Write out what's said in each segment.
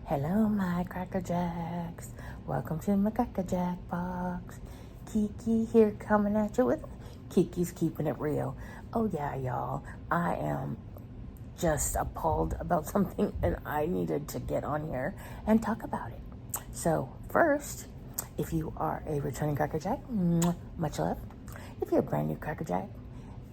Hello, my crackerjacks. Welcome to my crackerjackbox. Kiki here coming at you with Kiki's Keeping It Real. Oh, yeah, y'all. I am just appalled about something and I needed to get on here and talk about it. So, first, if you are a returning crackerjack, much love. If you're a brand new crackerjack,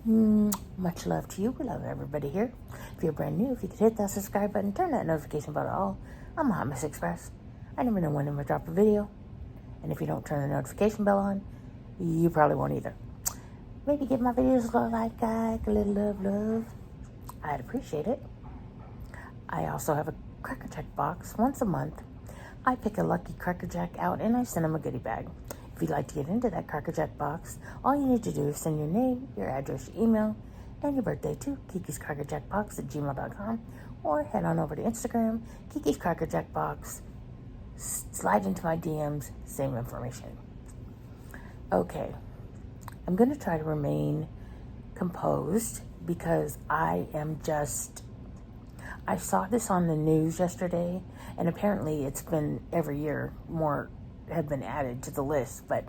much love to you. We love everybody here. If you're brand new, if you could hit that subscribe button, turn that notification bell all. I'm a Hot Miss Express. I never know when I'm going to drop a video. And if you don't turn the notification bell on, you probably won't either. Maybe give my videos a like, a little love. I'd appreciate it. I also have a Crackerjack box once a month. I pick a lucky Crackerjack out and I send them a goodie bag. If you'd like to get into that Crackerjack box, all you need to do is send your name, your address, your email, and your birthday to Kikiscrackerjackbox@gmail.com or head on over to Instagram, Kikiscrackerjackbox. Slide into my DMs, same information. Okay, I'm going to try to remain composed because I saw this on the news yesterday, and apparently it's been every year more have been added to the list, but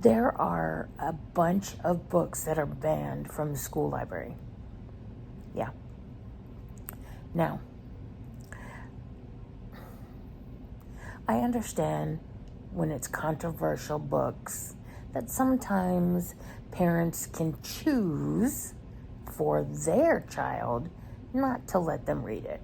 there are a bunch of books that are banned from the school library. Yeah. Now, I understand when it's controversial books that sometimes parents can choose for their child not to let them read it.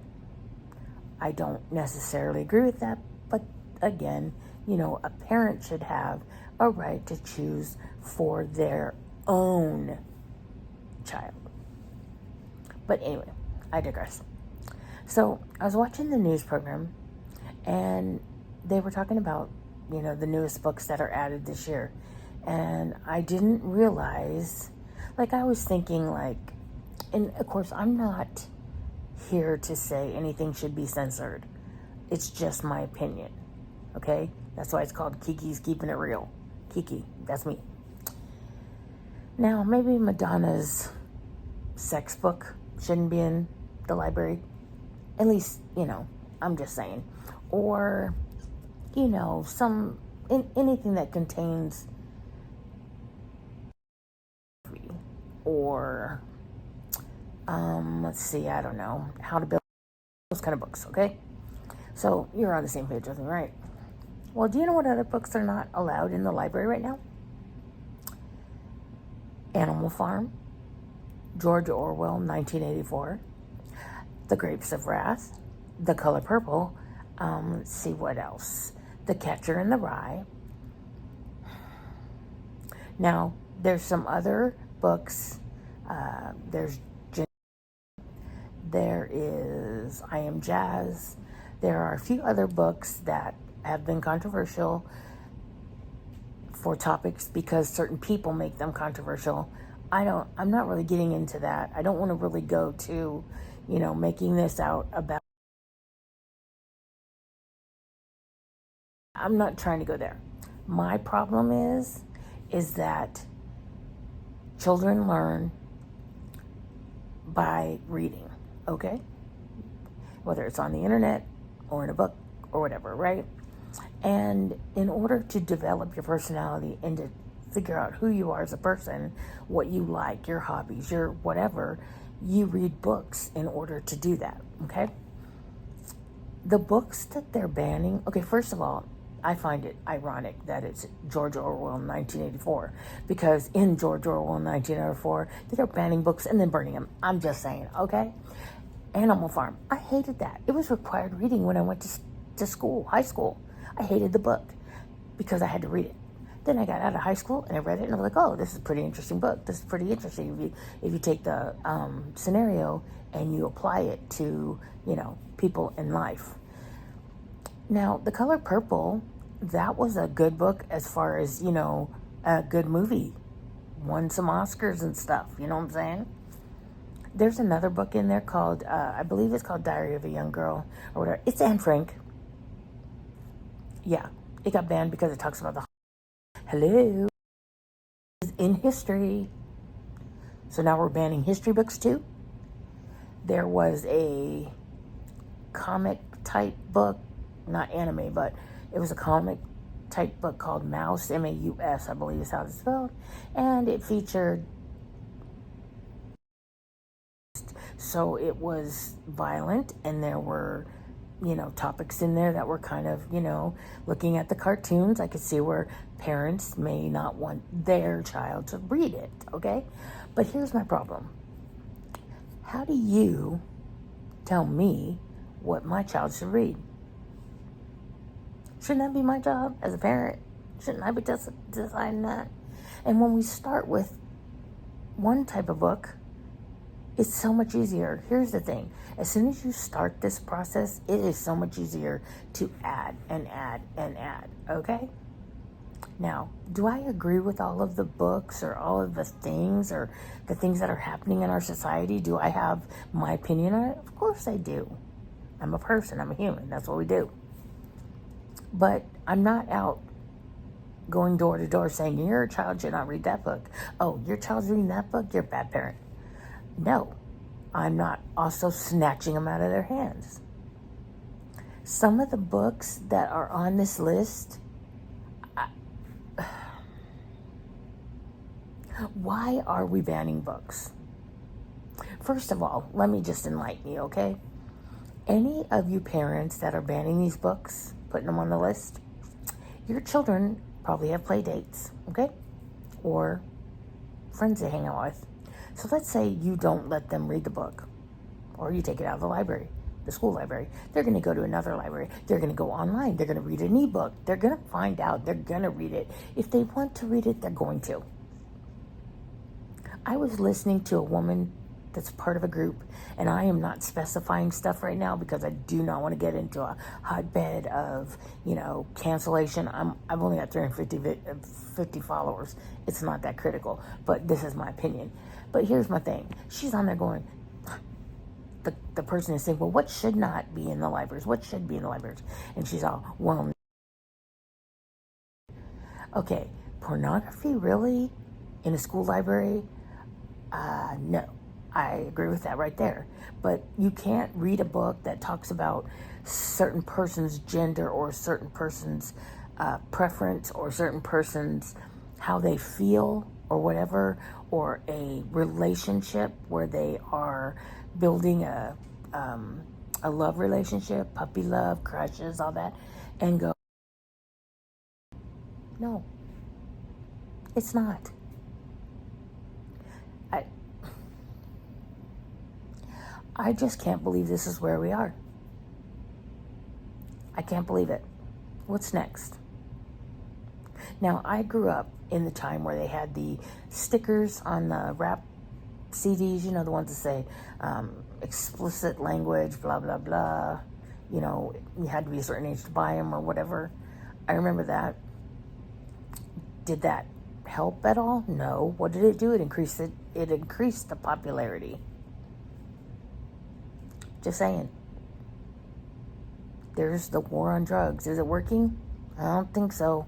I don't necessarily agree with that, but again, a parent should have a right to choose for their own child. But anyway, I digress. So I was watching the news program and they were talking about, the newest books that are added this year. And I didn't realize, I was thinking and of course I'm not here to say anything should be censored. It's just my opinion. Okay? That's why it's called Kiki's Keeping It Real. Kiki, that's me. Now, maybe Madonna's sex book shouldn't be in the library. At least, I'm just saying. Or, anything that contains or let's see, I don't know, how to build those kind of books, okay? So you're on the same page with me, right? Well, do you know what other books are not allowed in the library right now? Animal Farm, George Orwell, 1984, The Grapes of Wrath, The Color Purple, let's see what else, The Catcher in the Rye. Now, there's some other books. There is I Am Jazz. There are a few other books that have been controversial for topics because certain people make them controversial. I'm not really getting into that. I don't want to really go to, making this out about. I'm not trying to go there. My problem is that children learn by reading, okay? Whether it's on the internet or in a book or whatever, right? And in order to develop your personality and to figure out who you are as a person, what you like, your hobbies, your whatever, you read books in order to do that, okay? The books that they're banning, okay, first of all, I find it ironic that it's George Orwell 1984 because in George Orwell 1984, they're banning books and then burning them. I'm just saying, okay? Animal Farm. I hated that. It was required reading when I went to school, high school. I hated the book because I had to read it. Then I got out of high school and I read it and I was like, oh, this is a pretty interesting book. This is pretty interesting if you take the scenario and you apply it to, people in life. Now, The Color Purple, that was a good book as far as, a good movie. Won some Oscars and stuff, you know what I'm saying? There's another book in there called, I believe it's called Diary of a Young Girl or whatever. It's Anne Frank. Yeah, it got banned because it talks about the hello in history. So now we're banning history books too. there was a comic type book, not anime, but it was a comic type book called Mouse, Maus, I believe is how it's spelled, and it featured, so it was violent, and there were, topics in there that were kind of, looking at the cartoons, I could see where parents may not want their child to read it, okay? But here's my problem. How do you tell me what my child should read? Shouldn't that be my job as a parent? Shouldn't I be deciding that? And when we start with one type of book, it's so much easier. Here's the thing. As soon as you start this process, it is so much easier to add and add and add, okay? Now, do I agree with all of the books or all of the things or the things that are happening in our society? Do I have my opinion on it? Of course I do. I'm a person. I'm a human. That's what we do. But I'm not out going door to door saying, your child should not read that book. Oh, your child's reading that book? You're a bad parent. No, I'm not also snatching them out of their hands. Some of the books that are on this list, why are we banning books? First of all, let me just enlighten you, okay? Any of you parents that are banning these books, putting them on the list, your children probably have play dates, okay? Or friends they hang out with. So let's say you don't let them read the book, or you take it out of the library, the school library. They're going to go to another library. They're going to go online. They're going to read an ebook. They're going to find out. They're going to read it. If they want to read it, they're going to. I was listening to a woman that's part of a group, and I am not specifying stuff right now because I do not want to get into a hotbed of, cancellation. I've only got 350 followers. It's not that critical, but this is my opinion. But here's my thing. She's on there going, the person is saying, well, what should not be in the libraries? What should be in the libraries? And she's all, well, okay, pornography really in a school library? No. I agree with that right there. But you can't read a book that talks about certain person's gender or a certain person's preference or certain person's how they feel or whatever, or a relationship where they are building a love relationship, puppy love, crushes, all that, and go, no, it's not. I just can't believe this is where we are. I can't believe it. What's next? Now, I grew up in the time where they had the stickers on the rap CDs, the ones that say explicit language, blah, blah, blah. You had to be a certain age to buy them or whatever. I remember that. Did that help at all? No. What did it do? It increased the popularity. Just saying. There's the war on drugs. Is it working? I don't think so.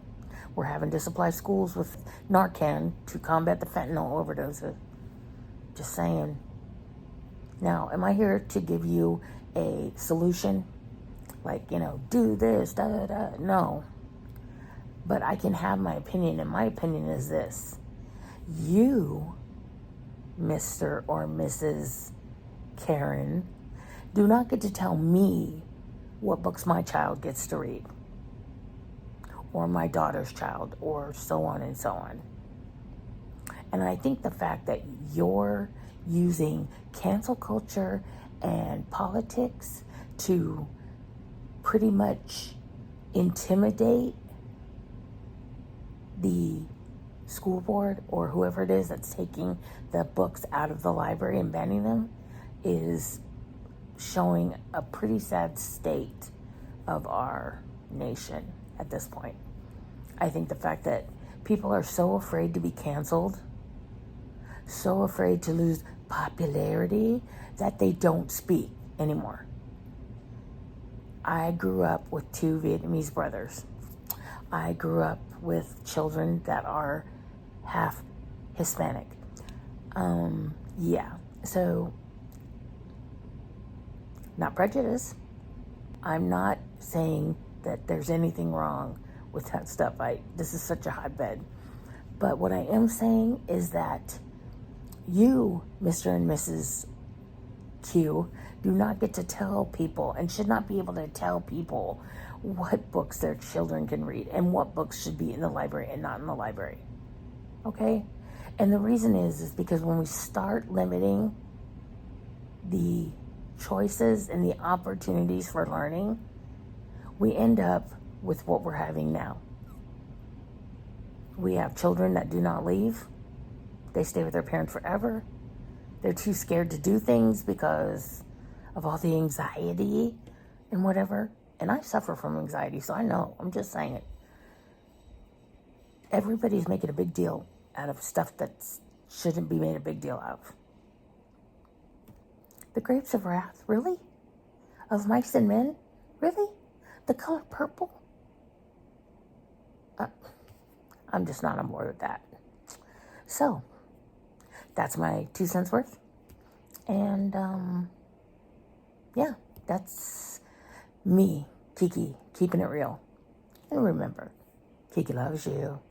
We're having to supply schools with Narcan to combat the fentanyl overdoses. Just saying. Now, am I here to give you a solution? Like, do this, da, da, da. No. But I can have my opinion, and my opinion is this. You, Mr. or Mrs. Karen, do not get to tell me what books my child gets to read, or my daughter's child, or so on and so on. And I think the fact that you're using cancel culture and politics to pretty much intimidate the school board or whoever it is that's taking the books out of the library and banning them is showing a pretty sad state of our nation at this point. I think the fact that people are so afraid to be canceled, so afraid to lose popularity, that they don't speak anymore. I grew up with 2 Vietnamese brothers. I grew up with children that are half Hispanic. So Not prejudice. I'm not saying that there's anything wrong with that stuff. This is such a hotbed. But what I am saying is that you, Mr. and Mrs. Q, do not get to tell people and should not be able to tell people what books their children can read and what books should be in the library and not in the library. Okay? And the reason is because when we start limiting the choices and the opportunities for learning, we end up with what we're having now. We have children that do not leave. They stay with their parents forever. They're too scared to do things because of all the anxiety and whatever. And I suffer from anxiety, so I know. I'm just saying it. Everybody's making a big deal out of stuff that shouldn't be made a big deal out of. The grapes of wrath, really? Of mice and men? Really? The color purple? I'm just not on board with that. So, that's my 2 cents worth. And, yeah, that's me, Kiki, keeping it real. And remember, Kiki loves you.